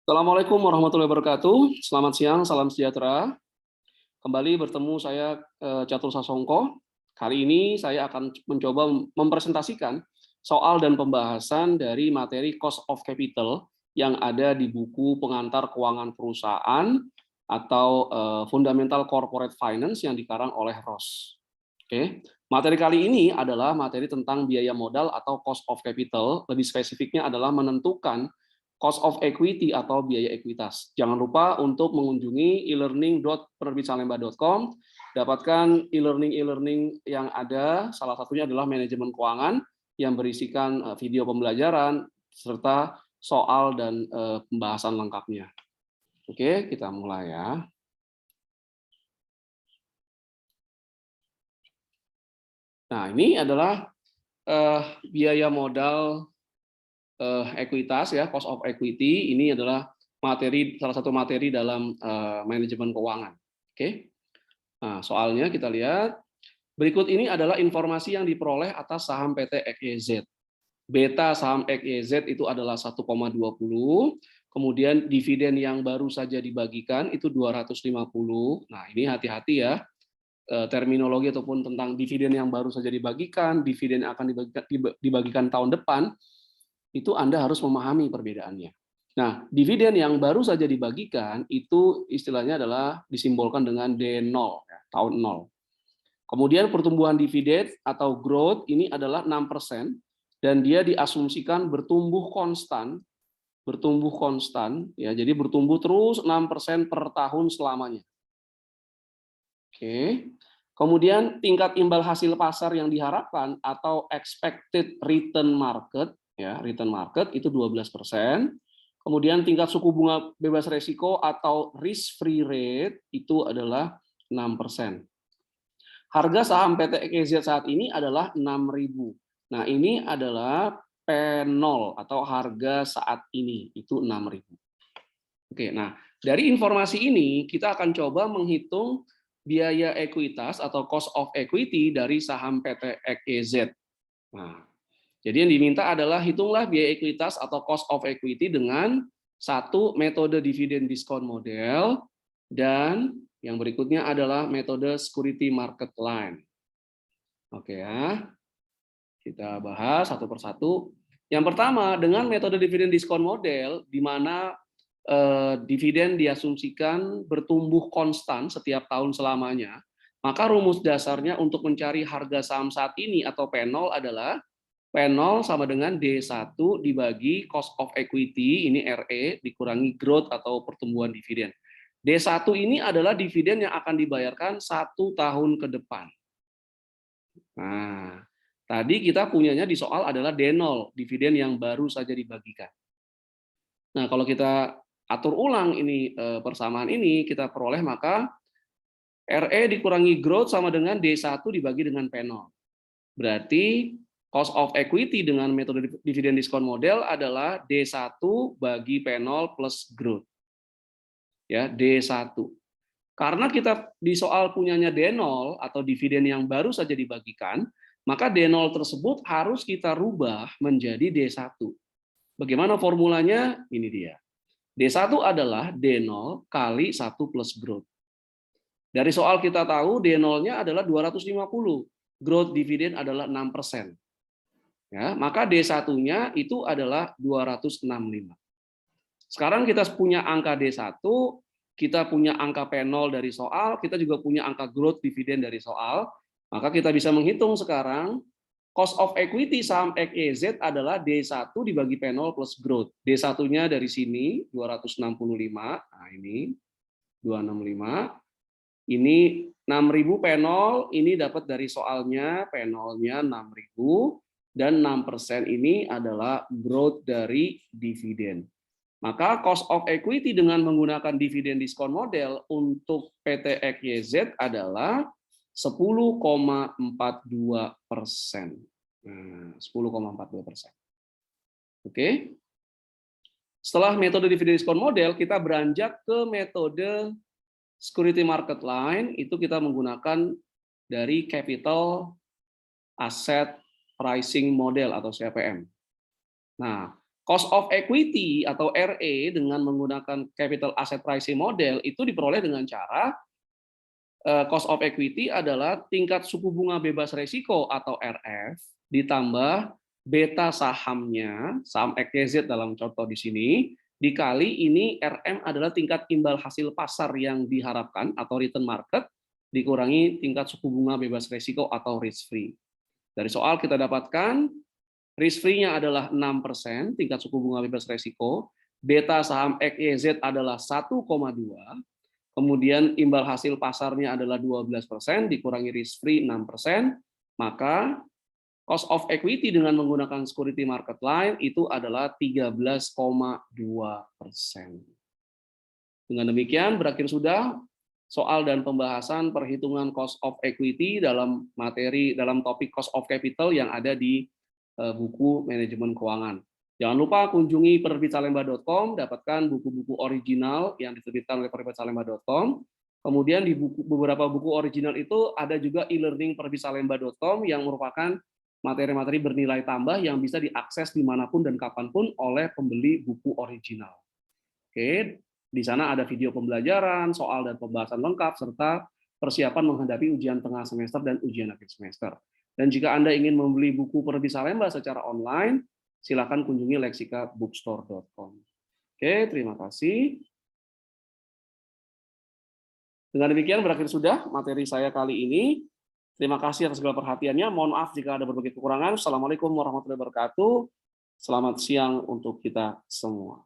Assalamualaikum warahmatullahi wabarakatuh. Selamat siang, salam sejahtera. Kembali bertemu saya Catur Sasongko. Kali ini saya akan mencoba mempresentasikan soal dan pembahasan dari materi cost of capital yang ada di buku pengantar keuangan perusahaan atau Fundamental Corporate Finance yang dikarang oleh Ross. Oke, materi kali ini adalah materi tentang biaya modal atau cost of capital. Lebih spesifiknya adalah menentukan cost of equity atau biaya ekuitas. Jangan lupa untuk mengunjungi e-learning.penerbitsalemba.com, dapatkan e-learning yang ada, salah satunya adalah manajemen keuangan yang berisikan video pembelajaran serta soal dan pembahasan lengkapnya. Oke, kita mulai ya. Nah, ini adalah biaya modal ekuitas ya, cost of equity. Ini adalah salah satu materi dalam manajemen keuangan. Oke. Nah, soalnya kita lihat berikut ini adalah informasi yang diperoleh atas saham PT XYZ. Beta saham XYZ itu adalah 1,20. Kemudian dividen yang baru saja dibagikan itu 250. Nah, ini hati-hati ya. Terminologi ataupun tentang dividen yang baru saja dibagikan, dividen yang akan dibagikan tahun depan, itu Anda harus memahami perbedaannya. Nah, dividen yang baru saja dibagikan itu istilahnya adalah disimbolkan dengan D0, ya, tahun 0. Kemudian pertumbuhan dividen atau growth ini adalah 6%, dan dia diasumsikan bertumbuh konstan, ya, jadi bertumbuh terus 6% per tahun selamanya. Oke. Kemudian tingkat imbal hasil pasar yang diharapkan atau expected return market, ya, return market itu 12%. Kemudian tingkat suku bunga bebas resiko atau risk free rate itu adalah 6%. Harga saham PT XYZ saat ini adalah 6.000. Nah, ini adalah P0 atau harga saat ini itu 6.000. Oke, nah dari informasi ini kita akan coba menghitung biaya ekuitas atau cost of equity dari saham PT XYZ. Nah, jadi yang diminta adalah hitunglah biaya ekuitas atau cost of equity dengan satu metode dividen diskon model dan yang berikutnya adalah metode security market line. Oke ya, kita bahas satu persatu. Yang pertama dengan metode dividen diskon model di mana dividen diasumsikan bertumbuh konstan setiap tahun selamanya, maka rumus dasarnya untuk mencari harga saham saat ini atau P0 adalah P0 sama dengan D1 dibagi cost of equity, ini RE, dikurangi growth atau pertumbuhan dividen. D1 ini adalah dividen yang akan dibayarkan 1 tahun ke depan. Nah, tadi kita punyanya di soal adalah D0, dividen yang baru saja dibagikan. Nah, kalau kita atur ulang ini persamaan ini kita peroleh maka RE dikurangi growth sama dengan D1 dibagi dengan P0. Berarti cost of equity dengan metode dividen diskon model adalah D1 bagi P0 plus growth. Ya, D1. Karena kita di soal punyanya D0 atau dividen yang baru saja dibagikan, maka D0 tersebut harus kita rubah menjadi D1. Bagaimana formulanya? Ini dia. D1 adalah D0 kali 1 plus growth. Dari soal kita tahu D0-nya adalah 250. Growth dividen adalah 6%. Ya, maka D1-nya itu adalah 265. Sekarang kita punya angka D1, kita punya angka P0 dari soal, kita juga punya angka growth dividen dari soal. Maka kita bisa menghitung sekarang cost of equity saham XYZ adalah D1 dibagi P0 plus growth. D1-nya dari sini 265. Nah, ini 265. Ini 6.000 P0, ini dapat dari soalnya P0-nya 6.000 dan 6% ini adalah growth dari dividen. Maka cost of equity dengan menggunakan dividen diskon model untuk PT XYZ adalah 10,42%. Nah, 10,42%. Oke. Setelah metode dividen diskon model, kita beranjak ke metode security market line. Itu kita menggunakan dari capital asset pricing model atau CAPM. Nah, Cost of equity atau RE dengan menggunakan capital asset pricing model itu diperoleh dengan cara cost of equity adalah tingkat suku bunga bebas resiko atau RF ditambah beta sahamnya, saham XYZ dalam contoh di sini, dikali ini RM adalah tingkat imbal hasil pasar yang diharapkan atau return market dikurangi tingkat suku bunga bebas resiko atau risk free. Dari soal kita dapatkan risk free-nya adalah 6%, tingkat suku bunga bebas resiko, beta saham XYZ adalah 1,2, kemudian imbal hasil pasarnya adalah 12%, dikurangi risk free 6%, maka cost of equity dengan menggunakan security market line itu adalah 13,2%. Dengan demikian berakhir sudah soal dan pembahasan perhitungan cost of equity dalam topik cost of capital yang ada di buku manajemen keuangan. Jangan lupa kunjungi penerbitsalemba.com, dapatkan buku-buku original yang diterbitkan oleh penerbitsalemba.com. Kemudian di beberapa buku original itu ada juga e-learning penerbitsalemba.com yang merupakan materi-materi bernilai tambah yang bisa diakses dimanapun dan kapanpun oleh pembeli buku original. Oke, di sana ada video pembelajaran, soal dan pembahasan lengkap, serta persiapan menghadapi ujian tengah semester dan ujian akhir semester. Dan jika Anda ingin membeli buku Penerbit Salemba secara online, silakan kunjungi lexikabookstore.com. Oke, terima kasih. Dengan demikian berakhir sudah materi saya kali ini. Terima kasih atas segala perhatiannya. Mohon maaf jika ada berbagai kekurangan. Assalamualaikum warahmatullahi wabarakatuh. Selamat siang untuk kita semua.